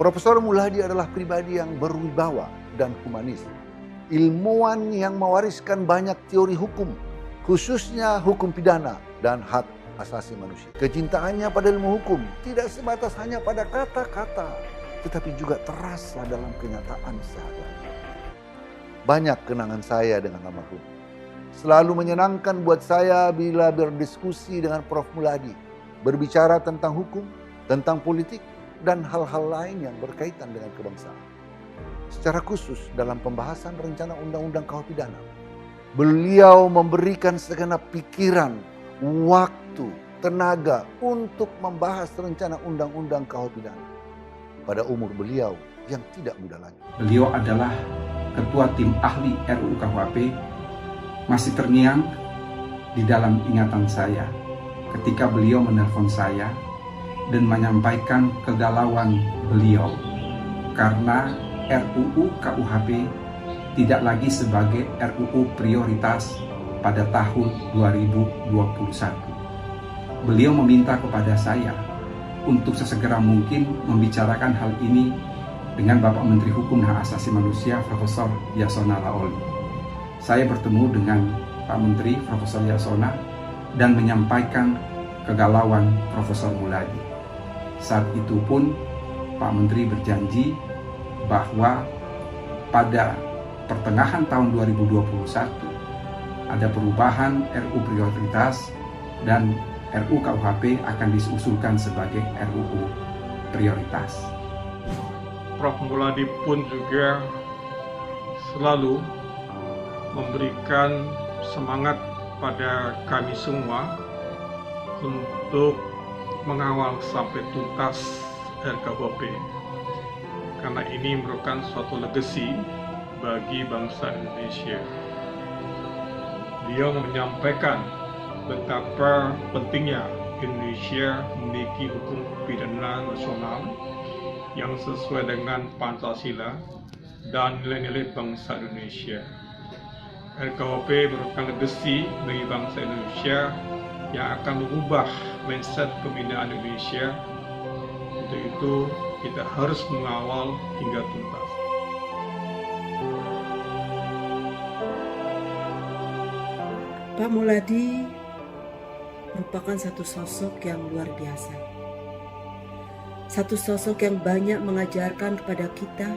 Profesor Mulhadi adalah pribadi yang berwibawa dan humanis. Ilmuwan yang mewariskan banyak teori hukum, khususnya hukum pidana dan hak asasi manusia. Kecintaannya pada ilmu hukum tidak sebatas hanya pada kata-kata, tetapi juga terasa dalam kenyataan sehari-hari. Banyak kenangan saya dengan almarhum. Selalu menyenangkan buat saya bila berdiskusi dengan Prof. Mulhadi, berbicara tentang hukum, tentang politik, dan hal-hal lain yang berkaitan dengan kebangsaan. Secara khusus dalam pembahasan rencana undang-undang KUH pidana, beliau memberikan segenap pikiran, waktu, tenaga untuk membahas rencana undang-undang KUH pidana pada umur beliau yang tidak muda lagi. Beliau adalah ketua tim ahli RUU KUHP, masih terngiang di dalam ingatan saya ketika beliau menelpon saya dan menyampaikan kegalauan beliau karena RUU KUHP tidak lagi sebagai RUU prioritas pada tahun 2021. Beliau meminta kepada saya untuk sesegera mungkin membicarakan hal ini dengan Bapak Menteri Hukum dan Hak Asasi Manusia Profesor Yasona Lawli. Saya bertemu dengan Pak Menteri Profesor Yasona dan menyampaikan kegalauan Profesor Mulhadi. Saat itu pun Pak Menteri berjanji bahwa pada pertengahan tahun 2021 ada perubahan RUU prioritas dan RUU KUHP akan diusulkan sebagai RUU prioritas. Prof. Mulhadi pun juga selalu memberikan semangat pada kami semua untuk mengawal sampai tuntas RKUHP, karena ini merupakan suatu legasi bagi bangsa Indonesia. Beliau menyampaikan betapa pentingnya Indonesia memiliki hukum pidana nasional yang sesuai dengan Pancasila dan nilai-nilai bangsa Indonesia. RKUHP merupakan legasi bagi bangsa Indonesia yang akan mengubah mindset pembinaan Indonesia. Untuk itu kita harus mengawal hingga tuntas. Pak Mulhadi merupakan satu sosok yang luar biasa. Satu sosok yang banyak mengajarkan kepada kita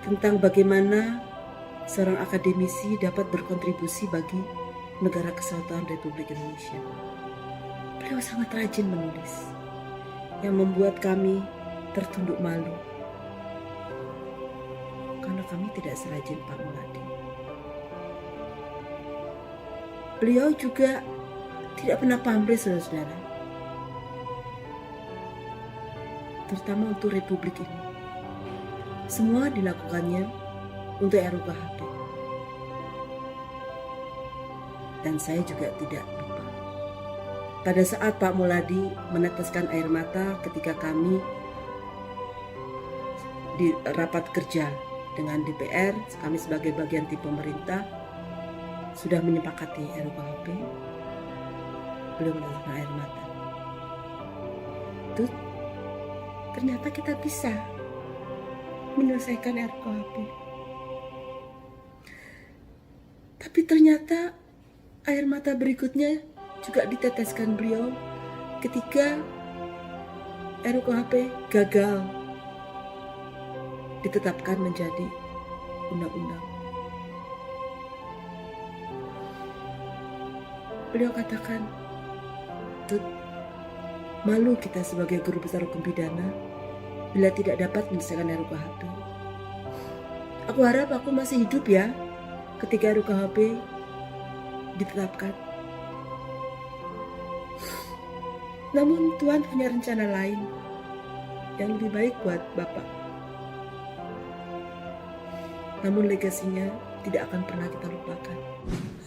tentang bagaimana seorang akademisi dapat berkontribusi bagi negara kesatuan Republik Indonesia. Beliau sangat rajin menulis, yang membuat kami tertunduk malu karena kami tidak serajin Pak Mulhadi. Beliau juga tidak pernah pamrih, saudara-saudara, terutama untuk Republik ini. Semua dilakukannya untuk RUU KUHP. Dan saya juga tidak lupa pada saat Pak Mulhadi meneteskan air mata ketika kami di rapat kerja dengan DPR, kami sebagai bagian tim pemerintah sudah menyepakati RUU KUHP. Beliau meneteskan air mata. Itu ternyata kita bisa menyelesaikan RUU KUHP. Tapi ternyata air mata berikutnya juga diteteskan beliau ketika RUU KUHP gagal ditetapkan menjadi undang-undang. Beliau katakan, "Tut, malu kita sebagai guru besar hukum pidana bila tidak dapat menyelesaikan RUU KUHP. Aku harap aku masih hidup ya ketika RUU KUHP ditetapkan. Namun Tuhan punya rencana lain yang lebih baik buat Bapak. Namun legasinya tidak akan pernah kita lupakan."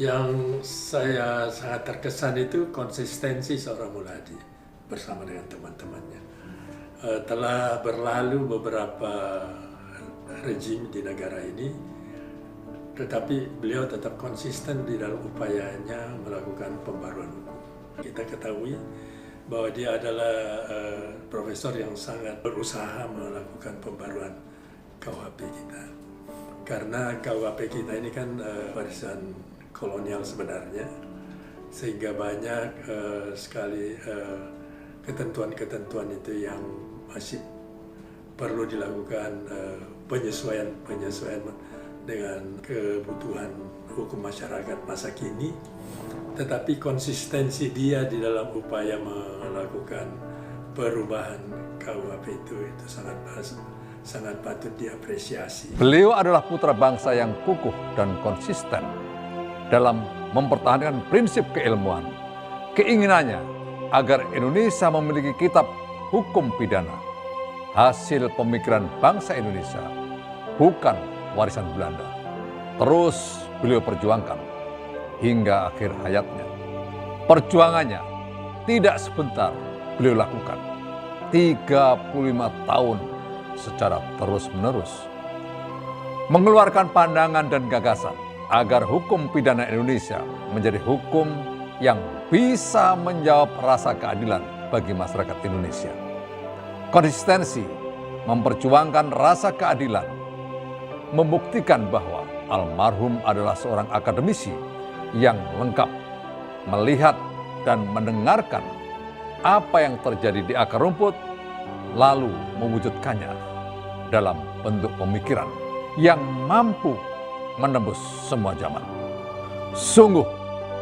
Yang saya sangat terkesan itu konsistensi seorang Mulhadi bersama dengan teman-temannya. Telah berlalu beberapa rejim di negara ini, tetapi beliau tetap konsisten di dalam upayanya melakukan pembaruan hukum. Kita ketahui bahwa dia adalah profesor yang sangat berusaha melakukan pembaruan KUHP kita. Karena KUHP kita ini kan warisan kolonial sebenarnya, sehingga banyak sekali ketentuan-ketentuan itu yang masih perlu dilakukan penyesuaian dengan kebutuhan hukum masyarakat masa kini. Tetapi konsistensi dia di dalam upaya melakukan perubahan KUHP itu sangat patut diapresiasi. Beliau adalah putra bangsa yang kukuh dan konsisten dalam mempertahankan prinsip keilmuan. Keinginannya agar Indonesia memiliki kitab hukum pidana, hasil pemikiran bangsa Indonesia, bukan warisan Belanda. Terus beliau perjuangkan hingga akhir hayatnya. Perjuangannya tidak sebentar beliau lakukan, 35 tahun secara terus-menerus. Mengeluarkan pandangan dan gagasan agar hukum pidana Indonesia menjadi hukum yang bisa menjawab rasa keadilan bagi masyarakat Indonesia. Konsistensi memperjuangkan rasa keadilan, membuktikan bahwa almarhum adalah seorang akademisi yang lengkap, melihat dan mendengarkan apa yang terjadi di akar rumput, lalu mewujudkannya dalam bentuk pemikiran yang mampu menembus semua zaman. Sungguh,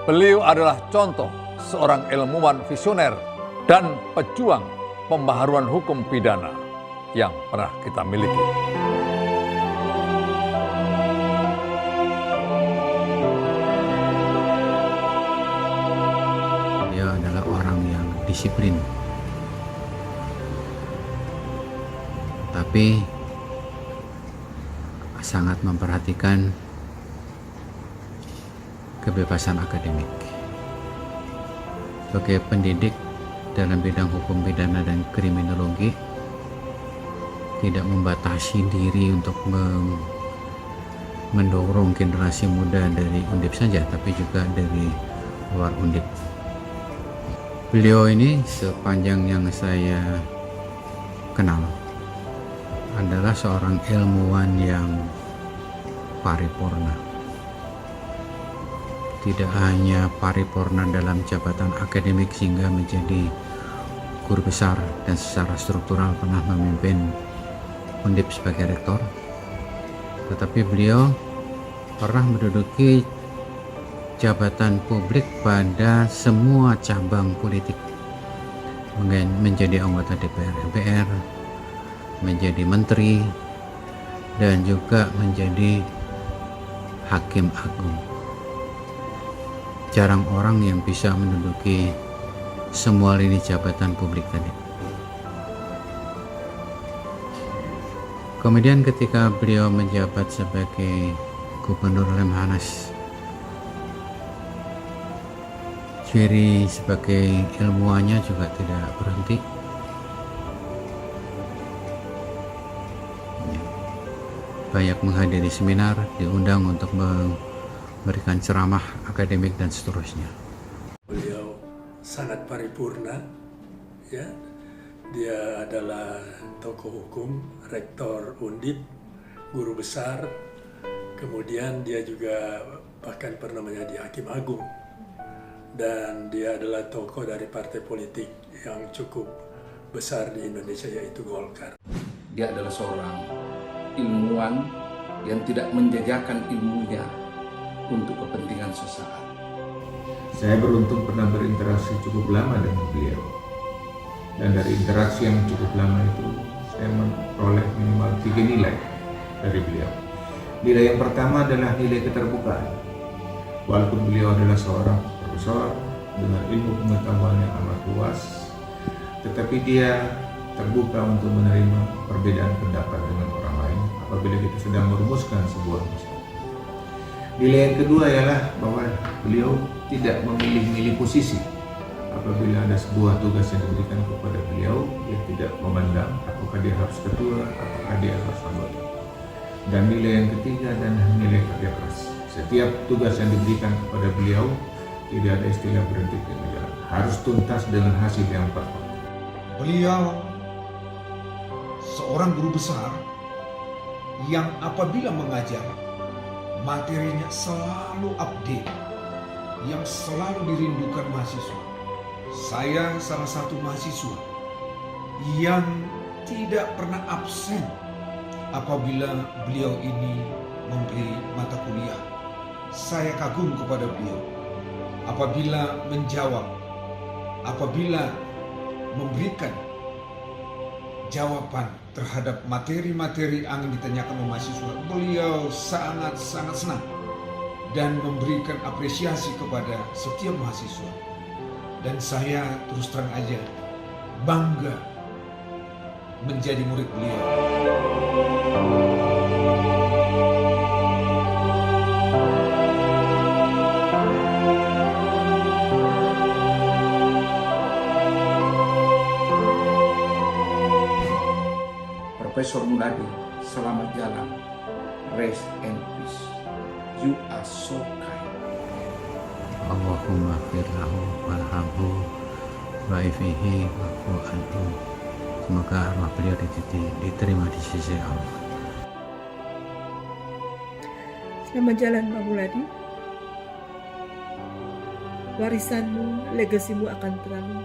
beliau adalah contoh seorang ilmuwan visioner dan pejuang pembaharuan hukum pidana yang pernah kita miliki. Dia adalah orang yang disiplin, tapi sangat memperhatikan kebebasan akademik. Sebagai pendidik dalam bidang hukum pidana dan kriminologi, tidak membatasi diri untuk mendorong generasi muda dari Undip saja, tapi juga dari luar Undip. Beliau ini sepanjang yang saya kenal adalah seorang ilmuwan yang paripurna. Tidak hanya paripurna dalam jabatan akademik sehingga menjadi guru besar dan secara struktural pernah memimpin Undip sebagai rektor, tetapi beliau pernah menduduki jabatan publik pada semua cabang politik, menjadi anggota DPR MPR, menjadi menteri, dan juga menjadi hakim agung. Jarang orang yang bisa menduduki semua lini jabatan publik tadi. Kemudian ketika beliau menjabat sebagai Gubernur Lemhanas, ciri sebagai ilmuwannya juga tidak berhenti. Banyak menghadiri seminar, diundang untuk memberikan ceramah akademik dan seterusnya. Beliau sangat paripurna, ya. Dia adalah tokoh hukum, rektor Undip, guru besar. Kemudian dia juga bahkan pernah menjadi hakim agung. Dan dia adalah tokoh dari partai politik yang cukup besar di Indonesia, yaitu Golkar. Dia adalah seorang ilmuwan yang tidak menjajakan ilmunya untuk kepentingan sesaat. Saya beruntung pernah berinteraksi cukup lama dengan beliau. Dan dari interaksi yang cukup lama itu, saya memperoleh minimal 3 nilai dari beliau. Nilai yang pertama adalah nilai keterbukaan. Walaupun beliau adalah seorang profesor dengan ilmu pengetahuan yang amat luas, tetapi dia terbuka untuk menerima perbedaan pendapat dengan orang lain apabila kita sedang merumuskan sebuah masalah. Nilai yang kedua ialah bahwa beliau tidak memilih-milih posisi. Apabila ada sebuah tugas yang diberikan kepada beliau, dia tidak memandang apakah dia harus ketua, apakah dia harus anggota. Dan nilai yang ketiga adalah nilai kerja keras. Setiap tugas yang diberikan kepada beliau, tidak ada istilah berhenti di tengah jalan. harus tuntas dengan hasil yang perfect. Beliau seorang guru besar yang apabila mengajar, materinya selalu update, yang selalu dirindukan mahasiswa. Saya salah satu mahasiswa yang tidak pernah absen apabila beliau ini memberi mata kuliah. Saya kagum kepada beliau apabila menjawab, apabila memberikan jawaban terhadap materi-materi yang ditanyakan oleh mahasiswa. Beliau sangat-sangat senang dan memberikan apresiasi kepada setiap mahasiswa. Dan saya terus terang aja bangga menjadi murid beliau. Profesor Muladi, selamat jalan. Rest in peace. You are so kind. Allahumma firlahu warhamhu wa'afihi wa'fu anhu. Semoga arwah beliau diterima di sisi Allah. Selamat jalan Pak Muladi. Warisanmu, legasimu akan terlalu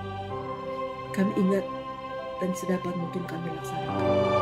kami ingat dan sedapat mungkin kami laksanakan.